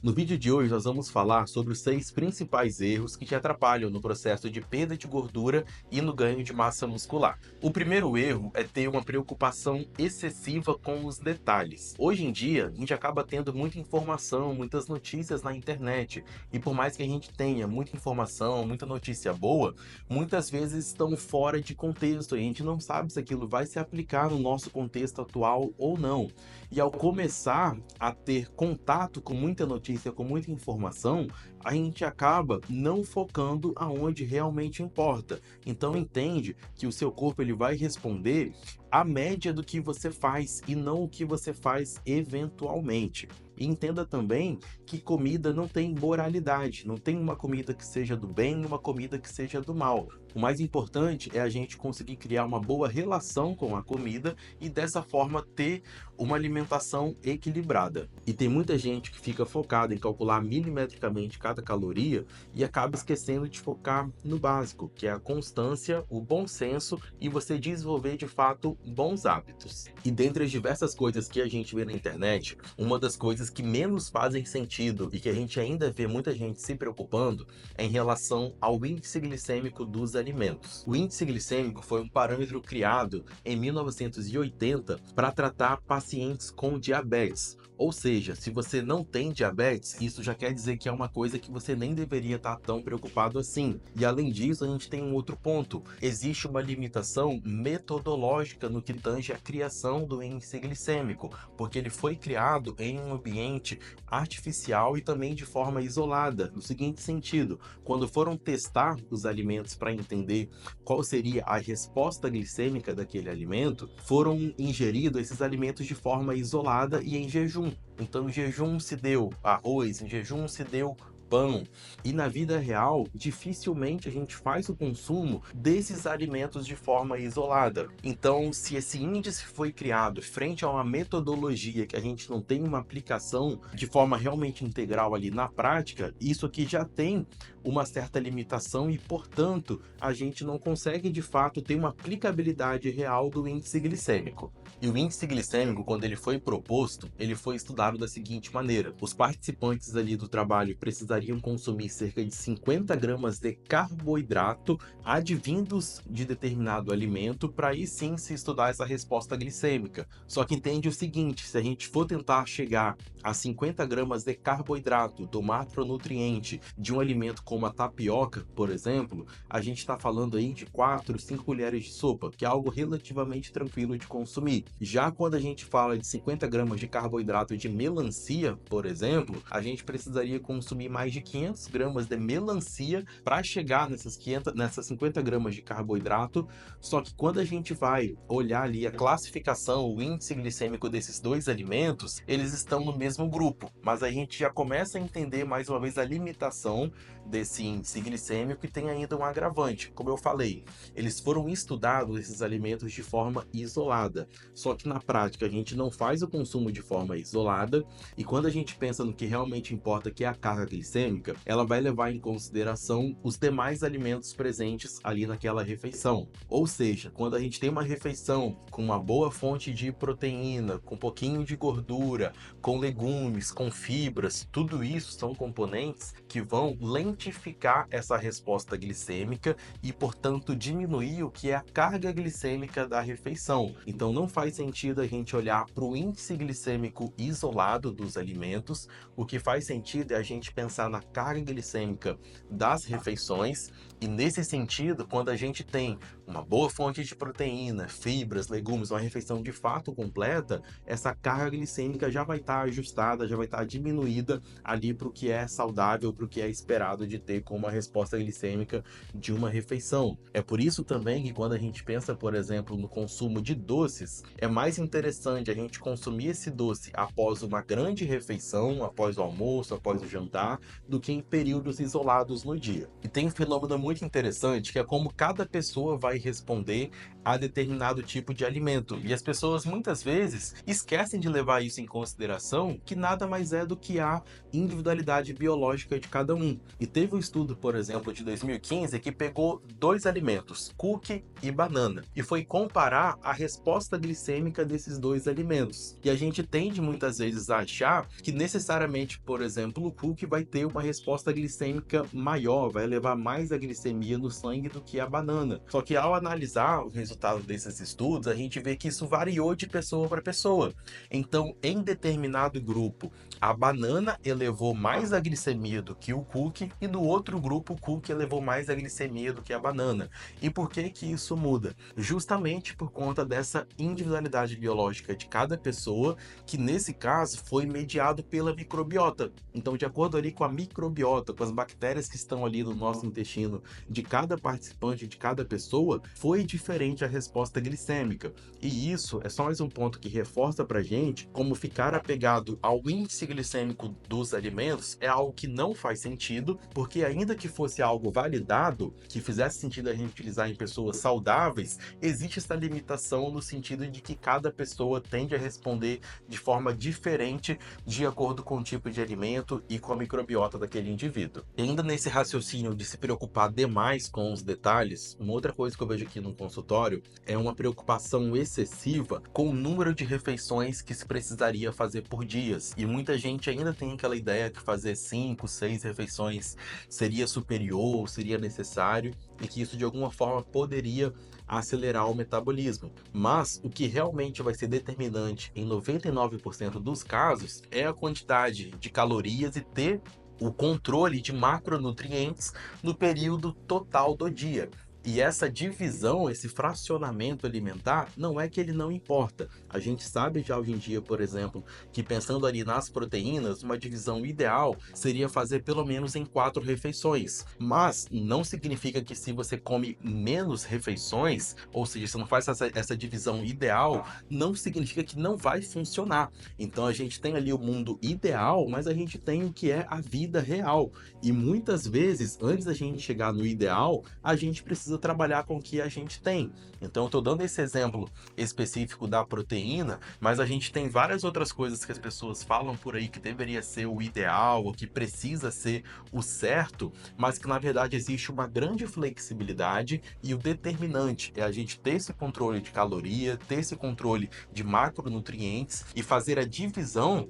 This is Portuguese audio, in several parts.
No vídeo de hoje nós vamos falar sobre os 6 principais erros que te atrapalham no processo de perda de gordura e no ganho de massa muscular. O primeiro erro é ter uma preocupação excessiva com os detalhes. Hoje em dia, a gente acaba tendo muita informação, muitas notícias na internet, e por mais que a gente tenha muita informação, muita notícia boa, muitas vezes estão fora de contexto, e a gente não sabe se aquilo vai se aplicar no nosso contexto atual ou não. E ao começar a ter contato com muita notícia, com muita informação, a gente acaba não focando aonde realmente importa. Então entende que o seu corpo ele vai responder a média do que você faz e não o que você faz eventualmente. E entenda também que comida não tem moralidade, não tem uma comida que seja do bem e uma comida que seja do mal. O mais importante é a gente conseguir criar uma boa relação com a comida e dessa forma ter uma alimentação equilibrada. E tem muita gente que fica focada em calcular milimetricamente cada caloria e acaba esquecendo de focar no básico, que é a constância, o bom senso e você desenvolver de fato bons hábitos. E dentre as diversas coisas que a gente vê na internet, uma das coisas que menos fazem sentido e que a gente ainda vê muita gente se preocupando é em relação ao índice glicêmico dos alimentos. O índice glicêmico foi um parâmetro criado em 1980 para tratar pacientes com diabetes. Ou seja, se você não tem diabetes, isso já quer dizer que é uma coisa que você nem deveria estar tão preocupado assim. E além disso, a gente tem um outro ponto. Existe uma limitação metodológica no que tange a criação do índice glicêmico, porque ele foi criado em um ambiente artificial e também de forma isolada. No seguinte sentido, quando foram testar os alimentos para entender qual seria a resposta glicêmica daquele alimento, foram ingeridos esses alimentos de forma isolada e em jejum. Então, em jejum se deu arroz, em jejum se deu pão. E na vida real, dificilmente a gente faz o consumo desses alimentos de forma isolada. Então, se esse índice foi criado frente a uma metodologia que a gente não tem uma aplicação de forma realmente integral ali na prática, isso aqui já tem uma certa limitação e, portanto, a gente não consegue de fato ter uma aplicabilidade real do índice glicêmico. E o índice glicêmico, quando ele foi proposto, ele foi estudado da seguinte maneira: os participantes ali do trabalho precisariam consumir cerca de 50 gramas de carboidrato advindos de determinado alimento para aí sim se estudar essa resposta glicêmica. Só que entende o seguinte: se a gente for tentar chegar a 50 gramas de carboidrato do macronutriente de um alimento como a tapioca, por exemplo, a gente está falando aí de 4, 5 colheres de sopa, que é algo relativamente tranquilo de consumir. Já quando a gente fala de 50 gramas de carboidrato de melancia, por exemplo, a gente precisaria consumir mais de 500 gramas de melancia para chegar nessas 50 gramas de carboidrato. Só que quando a gente vai olhar ali a classificação, o índice glicêmico desses dois alimentos, eles estão no mesmo grupo, mas a gente já começa a entender mais uma vez a limitação desse índice glicêmico e tem ainda um agravante. Como eu falei, eles foram estudados, esses alimentos, de forma isolada. Só que na prática a gente não faz o consumo de forma isolada e quando a gente pensa no que realmente importa, que é a carga glicêmica, ela vai levar em consideração os demais alimentos presentes ali naquela refeição. Ou seja, quando a gente tem uma refeição com uma boa fonte de proteína, com um pouquinho de gordura, com legumes, com fibras, tudo isso são componentes que vão lentificar essa resposta glicêmica e, portanto, diminuir o que é a carga glicêmica da refeição. Então não faz sentido a gente olhar para o índice glicêmico isolado dos alimentos. O que faz sentido é a gente pensar na carga glicêmica das refeições e, nesse sentido, quando a gente tem uma boa fonte de proteína, fibras, legumes, uma refeição de fato completa, essa carga glicêmica já vai estar ajustada, já vai estar diminuída ali para o que é saudável, para o que é esperado de ter como uma resposta glicêmica de uma refeição. É por isso também que quando a gente pensa, por exemplo, no consumo de doces, é mais interessante a gente consumir esse doce após uma grande refeição, após o almoço, após o jantar, do que em períodos isolados no dia. E tem um fenômeno muito interessante que é como cada pessoa vai responder a determinado tipo de alimento. E as pessoas muitas vezes esquecem de levar isso em consideração, que nada mais é do que a individualidade biológica de cada um. E teve um estudo, por exemplo, de 2015 que pegou dois alimentos, cookie e banana, e foi comparar a resposta glicêmica desses dois alimentos. E a gente tende muitas vezes a achar que necessariamente, por exemplo, o cookie vai ter uma resposta glicêmica maior, vai levar mais a glicemia no sangue do que a banana. Só que ao analisar o resultado desses estudos, a gente vê que isso variou de pessoa para pessoa. Então, em determinado grupo, a banana elevou mais a glicemia do que o cookie, e no outro grupo, o cookie elevou mais a glicemia do que a banana. E por que que isso muda? Justamente por conta dessa individualidade biológica de cada pessoa, que nesse caso foi mediado pela microbiota. Então, de acordo ali com a microbiota, com as bactérias que estão ali no nosso intestino de cada participante, de cada pessoa, foi diferente a resposta glicêmica. E isso é só mais um ponto que reforça pra gente como ficar apegado ao índice glicêmico dos alimentos é algo que não faz sentido, porque ainda que fosse algo validado, que fizesse sentido a gente utilizar em pessoas saudáveis, existe essa limitação no sentido de que cada pessoa tende a responder de forma diferente de acordo com o tipo de alimento e com a microbiota daquele indivíduo. E ainda nesse raciocínio de se preocupar demais com os detalhes, uma outra coisa que eu vejo aqui no consultório é uma preocupação excessiva com o número de refeições que se precisaria fazer por dias. E muita gente ainda tem aquela ideia que fazer 5, 6 refeições seria superior, seria necessário, e que isso de alguma forma poderia acelerar o metabolismo. Mas o que realmente vai ser determinante em 99% dos casos é a quantidade de calorias e ter o controle de macronutrientes no período total do dia. E essa divisão, esse fracionamento alimentar, não é que ele não importa. A gente sabe já hoje em dia, por exemplo, que pensando ali nas proteínas, uma divisão ideal seria fazer pelo menos em 4 refeições. Mas não significa que se você come menos refeições, ou seja, se não faz essa divisão ideal, não significa que não vai funcionar. Então a gente tem ali o mundo ideal, mas a gente tem o que é a vida real. E muitas vezes, antes da gente chegar no ideal, a gente precisa trabalhar com o que a gente tem. Então eu estou dando esse exemplo específico da proteína, mas a gente tem várias outras coisas que as pessoas falam por aí que deveria ser o ideal, ou que precisa ser o certo, mas que na verdade existe uma grande flexibilidade, e o determinante é a gente ter esse controle de caloria, ter esse controle de macronutrientes e fazer a divisão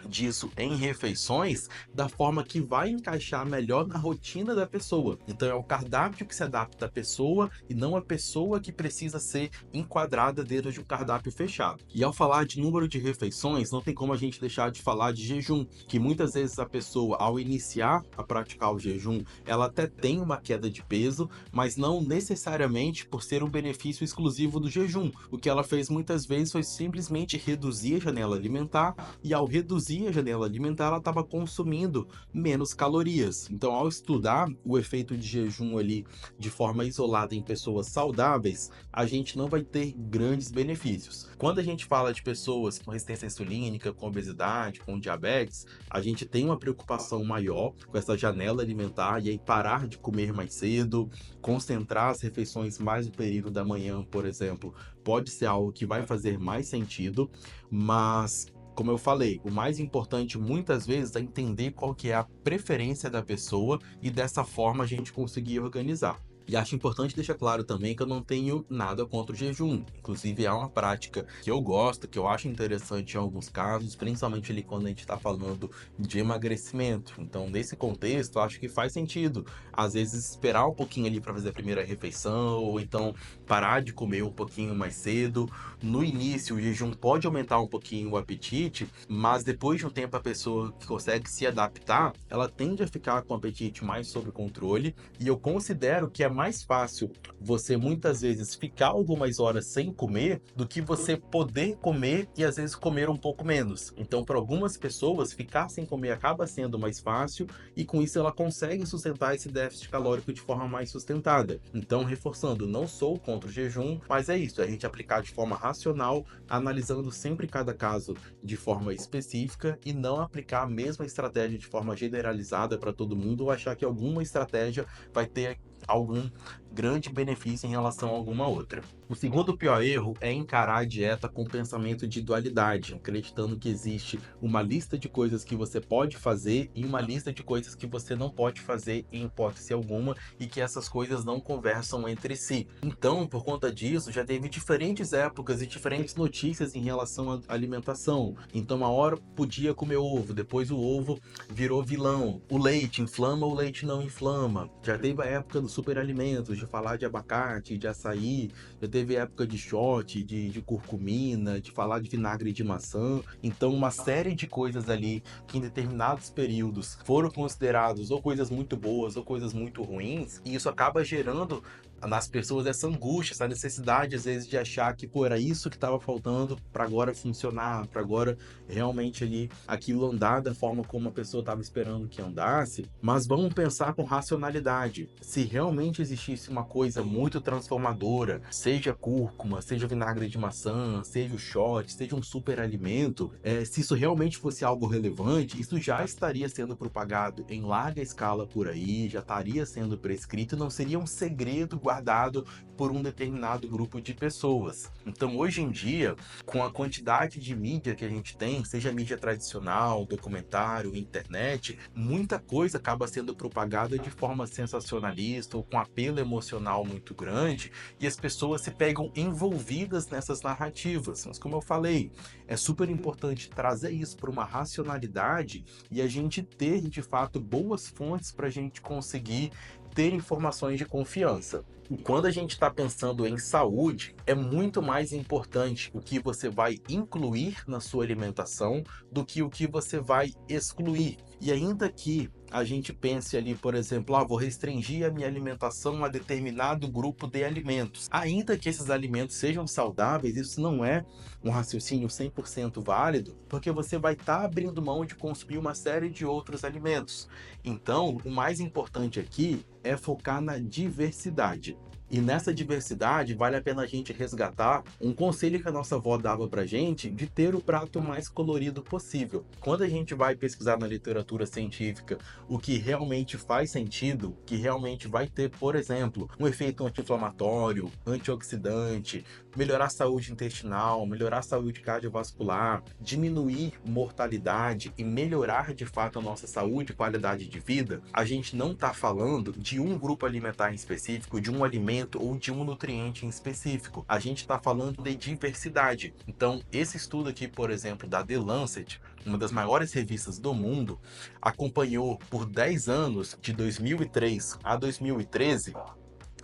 disso em refeições da forma que vai encaixar melhor na rotina da pessoa. Então é o cardápio que se adapta à pessoa e não a pessoa que precisa ser enquadrada dentro de um cardápio fechado. E ao falar de número de refeições, não tem como a gente deixar de falar de jejum, que muitas vezes a pessoa, ao iniciar a praticar o jejum, ela até tem uma queda de peso, mas não necessariamente por ser um benefício exclusivo do jejum. O que ela fez muitas vezes foi simplesmente reduzir a janela alimentar, e ao reduzir a janela alimentar, ela estava consumindo menos calorias. Então, ao estudar o efeito de jejum ali de forma isolada em pessoas saudáveis, a gente não vai ter grandes benefícios. Quando a gente fala de pessoas com resistência insulínica, com obesidade, com diabetes, a gente tem uma preocupação maior com essa janela alimentar, e aí parar de comer mais cedo, concentrar as refeições mais no período da manhã, por exemplo, pode ser algo que vai fazer mais sentido, mas como eu falei, o mais importante muitas vezes é entender qual que é a preferência da pessoa, e dessa forma a gente conseguir organizar. E acho importante deixar claro também que eu não tenho nada contra o jejum. Inclusive é uma prática que eu gosto, que eu acho interessante em alguns casos, principalmente ali quando a gente está falando de emagrecimento. Então, nesse contexto, eu acho que faz sentido. Às vezes esperar um pouquinho ali para fazer a primeira refeição, ou então parar de comer um pouquinho mais cedo. No início, o jejum pode aumentar um pouquinho o apetite, mas depois de um tempo a pessoa que consegue se adaptar, ela tende a ficar com o apetite mais sob controle. E eu considero que é mais fácil você muitas vezes ficar algumas horas sem comer do que você poder comer e às vezes comer um pouco menos. Então, para algumas pessoas, ficar sem comer acaba sendo mais fácil, e com isso ela consegue sustentar esse déficit calórico de forma mais sustentada. Então, reforçando, não sou contra o jejum, mas é isso, é a gente aplicar de forma racional, analisando sempre cada caso de forma específica, e não aplicar a mesma estratégia de forma generalizada para todo mundo, ou achar que alguma estratégia vai ter algum grande benefício em relação a alguma outra. O segundo pior erro é encarar a dieta com pensamento de dualidade, acreditando que existe uma lista de coisas que você pode fazer e uma lista de coisas que você não pode fazer em hipótese alguma, e que essas coisas não conversam entre si. Então, por conta disso, já teve diferentes épocas e diferentes notícias em relação à alimentação. Então, uma hora podia comer ovo, depois o ovo virou vilão. O leite inflama, o leite não inflama. Já teve a época dos superalimentos, de falar de abacate, de açaí. Já teve época de shot, de curcumina, de falar de vinagre de maçã. Então, uma série de coisas ali que em determinados períodos foram considerados ou coisas muito boas ou coisas muito ruins, e isso acaba gerando nas pessoas essa angústia, essa necessidade às vezes de achar que, pô, era isso que estava faltando para agora funcionar, para agora realmente ali aquilo andar da forma como a pessoa estava esperando que andasse. Mas vamos pensar com racionalidade. Se realmente existisse uma coisa muito transformadora, seja cúrcuma, seja vinagre de maçã, seja o shot, seja um super alimento, se isso realmente fosse algo relevante, isso já estaria sendo propagado em larga escala por aí, já estaria sendo prescrito e não seria um segredo guardado por um determinado grupo de pessoas. Então, hoje em dia, com a quantidade de mídia que a gente tem, seja mídia tradicional, documentário, internet, muita coisa acaba sendo propagada de forma sensacionalista ou com apelo emocional muito grande, e as pessoas se pegam envolvidas nessas narrativas. Mas, como eu falei, é super importante trazer isso para uma racionalidade e a gente ter, de fato, boas fontes para a gente conseguir ter informações de confiança. E quando a gente está pensando em saúde, é muito mais importante o que você vai incluir na sua alimentação do que o que você vai excluir. E ainda que a gente pense ali, por exemplo, vou restringir a minha alimentação a determinado grupo de alimentos. Ainda que esses alimentos sejam saudáveis, isso não é um raciocínio 100% válido, porque você vai estar abrindo mão de consumir uma série de outros alimentos. Então, o mais importante aqui é focar na diversidade. E nessa diversidade, vale a pena a gente resgatar um conselho que a nossa avó dava pra gente de ter o prato mais colorido possível. Quando a gente vai pesquisar na literatura científica o que realmente faz sentido, o que realmente vai ter, por exemplo, um efeito anti-inflamatório, antioxidante, melhorar a saúde intestinal, melhorar a saúde cardiovascular, diminuir mortalidade e melhorar de fato a nossa saúde e qualidade de vida, a gente não está falando de um grupo alimentar em específico, de um alimento ou de um nutriente em específico. A gente está falando de diversidade. Então, esse estudo aqui, por exemplo, da The Lancet, uma das maiores revistas do mundo, acompanhou por 10 anos, de 2003 a 2013,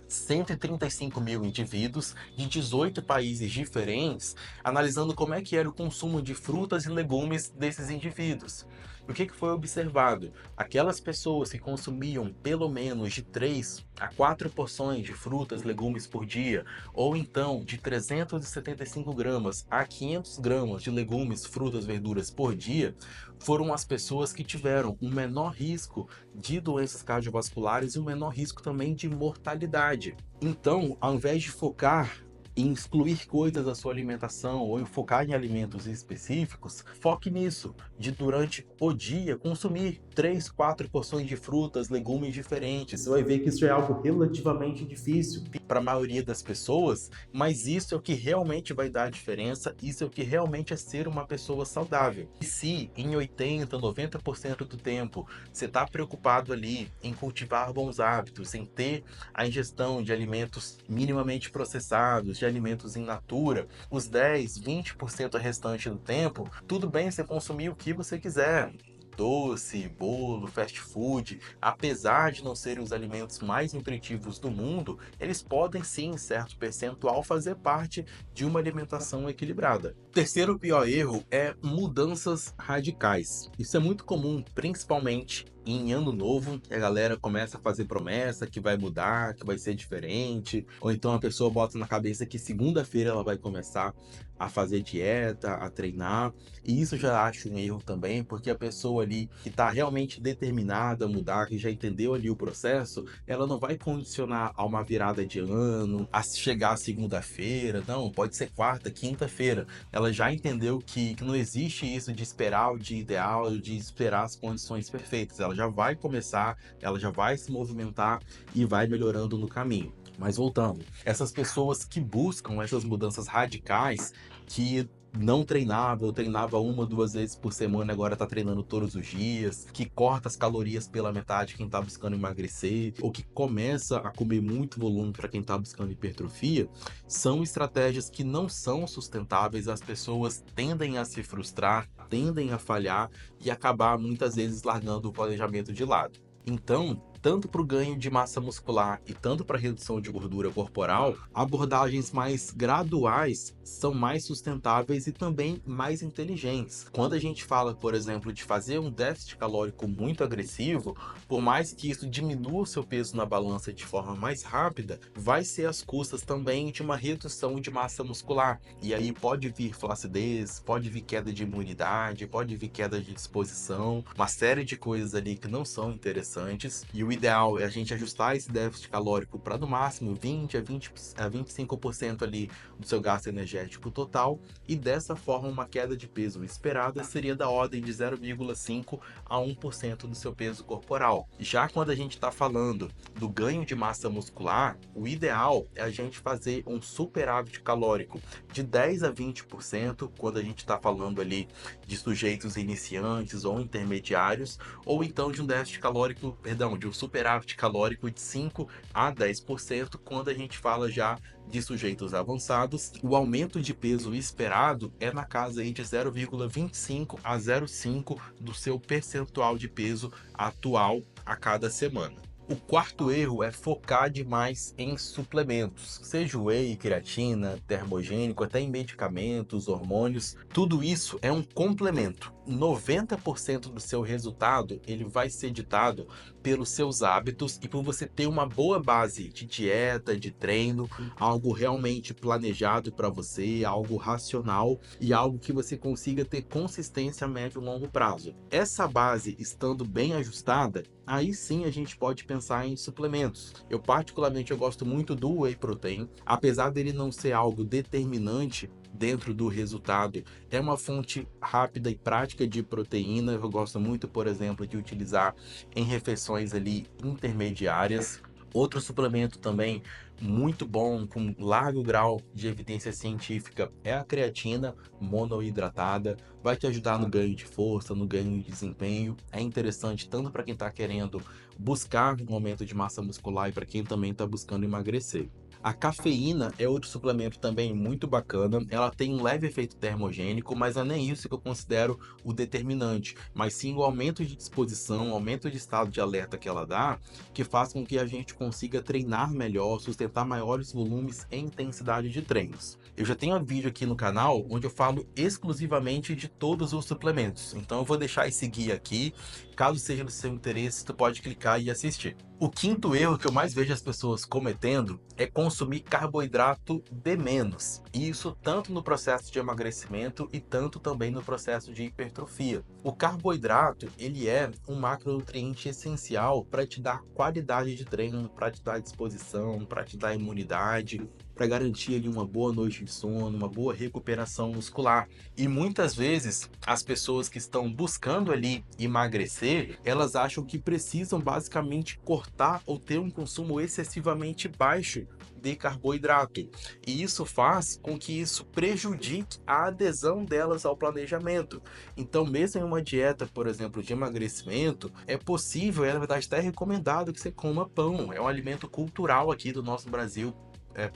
135 mil indivíduos de 18 países diferentes, analisando como é que era o consumo de frutas e legumes desses indivíduos. O que foi observado? Aquelas pessoas que consumiam pelo menos de 3 a 4 porções de frutas e legumes por dia, ou então de 375 gramas a 500 gramas de legumes, frutas, verduras por dia, foram as pessoas que tiveram um menor risco de doenças cardiovasculares e um menor risco também de mortalidade. Então, ao invés de focar em excluir coisas da sua alimentação ou em focar em alimentos específicos, foque nisso, de durante o dia consumir 3, 4 porções de frutas, legumes diferentes. Você vai ver que isso é algo relativamente difícil para a maioria das pessoas, mas isso é o que realmente vai dar a diferença, isso é o que realmente é ser uma pessoa saudável. E se em 80, 90% do tempo você está preocupado ali em cultivar bons hábitos, em ter a ingestão de alimentos minimamente processados, de alimentos in natura, os 10, 20% restante do tempo, tudo bem você consumir o que você quiser. Doce, bolo, fast food, apesar de não serem os alimentos mais nutritivos do mundo, eles podem sim, em certo percentual, fazer parte de uma alimentação equilibrada. O terceiro pior erro é mudanças radicais. Isso é muito comum, principalmente em ano novo, que a galera começa a fazer promessa que vai mudar, que vai ser diferente, ou então a pessoa bota na cabeça que segunda-feira ela vai começar a fazer dieta, a treinar. E isso já acho um erro também, porque a pessoa ali que está realmente determinada a mudar, que já entendeu ali o processo, ela não vai condicionar a uma virada de ano, a chegar segunda-feira, não, pode ser quarta, quinta-feira. Ela já entendeu que não existe isso de esperar o dia ideal, de esperar as condições perfeitas. Ela já vai começar, ela já vai se movimentar e vai melhorando no caminho. Mas voltando, essas pessoas que buscam essas mudanças radicais, que não treinava ou treinava uma, duas vezes por semana, agora tá treinando todos os dias, que corta as calorias pela metade quem tá buscando emagrecer, ou que começa a comer muito volume para quem tá buscando hipertrofia, são estratégias que não são sustentáveis, as pessoas tendem a se frustrar, tendem a falhar e acabar muitas vezes largando o planejamento de lado. Então, tanto para o ganho de massa muscular e tanto para a redução de gordura corporal, abordagens mais graduais são mais sustentáveis e também mais inteligentes. Quando a gente fala, por exemplo, de fazer um déficit calórico muito agressivo, por mais que isso diminua o seu peso na balança de forma mais rápida, vai ser às custas também de uma redução de massa muscular. E aí pode vir flacidez, pode vir queda de imunidade, pode vir queda de disposição, uma série de coisas ali que não são interessantes. E o ideal é a gente ajustar esse déficit calórico para no máximo 20 a 25% ali do seu gasto energético total, e dessa forma uma queda de peso esperada seria da ordem de 0,5 a 1% do seu peso corporal. Já quando a gente está falando do ganho de massa muscular, o ideal é a gente fazer um superávit calórico de 10 a 20% quando a gente está falando ali de sujeitos iniciantes ou intermediários, ou então de um déficit calórico, perdão, de um superávit calórico de 5 a 10% quando a gente fala já de sujeitos avançados. O aumento de peso esperado é na casa aí de 0,25 a 0,5 do seu percentual de peso atual a cada semana. O quarto erro é focar demais em suplementos, seja whey, creatina, termogênico, até em medicamentos, hormônios. Tudo isso é um complemento. 90% do seu resultado ele vai ser ditado pelos seus hábitos e por você ter uma boa base de dieta, de treino, algo realmente planejado para você, algo racional e algo que você consiga ter consistência a médio e longo prazo. Essa base estando bem ajustada, aí sim a gente pode pensar em suplementos. Eu particularmente gosto muito do whey protein, apesar dele não ser algo determinante dentro do resultado, é uma fonte rápida e prática de proteína. Eu gosto muito, por exemplo, de utilizar em refeições ali intermediárias. Outro suplemento também muito bom, com largo grau de evidência científica, é a creatina monoidratada. Vai te ajudar no ganho de força, no ganho de desempenho. É interessante tanto para quem está querendo buscar um aumento de massa muscular e para quem também está buscando emagrecer. A cafeína é outro suplemento também muito bacana. Ela tem um leve efeito termogênico, mas não é nem isso que eu considero o determinante, mas sim o aumento de disposição, o aumento de estado de alerta que ela dá, que faz com que a gente consiga treinar melhor, sustentar maiores volumes e intensidade de treinos. Eu já tenho um vídeo aqui no canal onde eu falo exclusivamente de todos os suplementos, então eu vou deixar esse guia aqui. Caso seja do seu interesse, tu pode clicar e assistir. O quinto erro que eu mais vejo as pessoas cometendo é consumir carboidrato de menos. E isso tanto no processo de emagrecimento e tanto também no processo de hipertrofia. O carboidrato, ele é um macronutriente essencial para te dar qualidade de treino, para te dar disposição, para te dar imunidade, para garantir ali uma boa noite de sono, uma boa recuperação muscular. E muitas vezes as pessoas que estão buscando ali emagrecer, elas acham que precisam basicamente cortar ou ter um consumo excessivamente baixo de carboidrato. E isso faz com que isso prejudique a adesão delas ao planejamento. Então, mesmo em uma dieta, por exemplo, de emagrecimento, é possível, é na verdade até recomendado que você coma pão. É um alimento cultural aqui do nosso Brasil.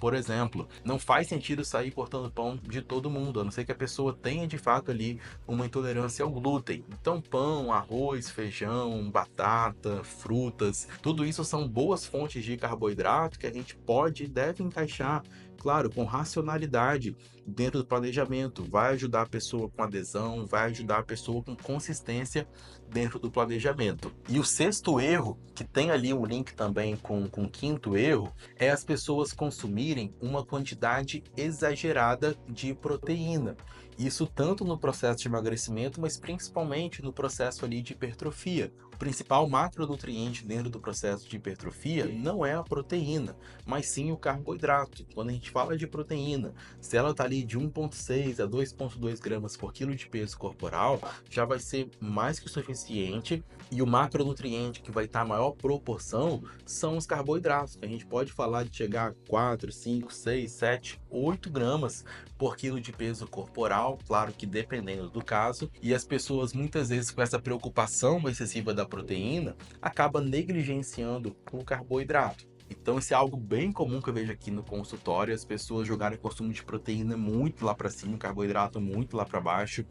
Por exemplo, não faz sentido sair cortando pão de todo mundo, a não ser que a pessoa tenha de fato ali uma intolerância ao glúten. Então, pão, arroz, feijão, batata, frutas, tudo isso são boas fontes de carboidrato que a gente pode e deve encaixar Claro, com racionalidade dentro do planejamento, vai ajudar a pessoa com adesão, vai ajudar a pessoa com consistência dentro do planejamento. E o sexto erro, que tem ali um link também com o quinto erro, é as pessoas consumirem uma quantidade exagerada de proteína. Isso tanto no processo de emagrecimento, mas principalmente no processo ali de hipertrofia. O principal macronutriente dentro do processo de hipertrofia não é a proteína, mas sim o carboidrato. Quando a gente fala de proteína, se ela está ali de 1,6 a 2,2 gramas por quilo de peso corporal, já vai ser mais que o suficiente. E o macronutriente que vai estar maior proporção são os carboidratos. A gente pode falar de chegar a 4, 5, 6, 7, 8 gramas por quilo de peso corporal, claro que dependendo do caso. E as pessoas muitas vezes com essa preocupação excessiva da proteína, acaba negligenciando o carboidrato. Então, isso é algo bem comum que eu vejo aqui no consultório, as pessoas jogarem o consumo de proteína muito lá para cima, carboidrato muito lá para baixo,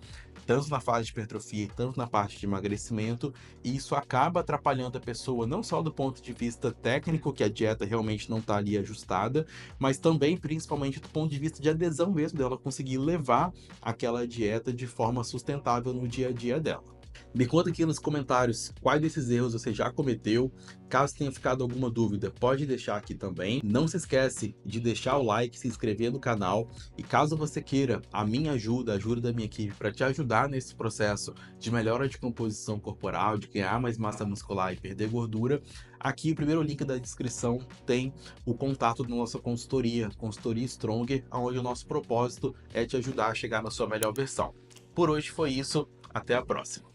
tanto na fase de hipertrofia, tanto na parte de emagrecimento, e isso acaba atrapalhando a pessoa não só do ponto de vista técnico, que a dieta realmente não está ali ajustada, mas também, principalmente, do ponto de vista de adesão mesmo, dela conseguir levar aquela dieta de forma sustentável no dia a dia dela. Me conta aqui nos comentários quais desses erros você já cometeu. Caso tenha ficado alguma dúvida, pode deixar aqui também. Não se esquece de deixar o like, se inscrever no canal. E caso você queira a minha ajuda, a ajuda da minha equipe para te ajudar nesse processo de melhora de composição corporal, de ganhar mais massa muscular e perder gordura, aqui o primeiro link da descrição tem o contato da nossa consultoria, Consultoria Stronger, onde o nosso propósito é te ajudar a chegar na sua melhor versão. Por hoje foi isso, até a próxima.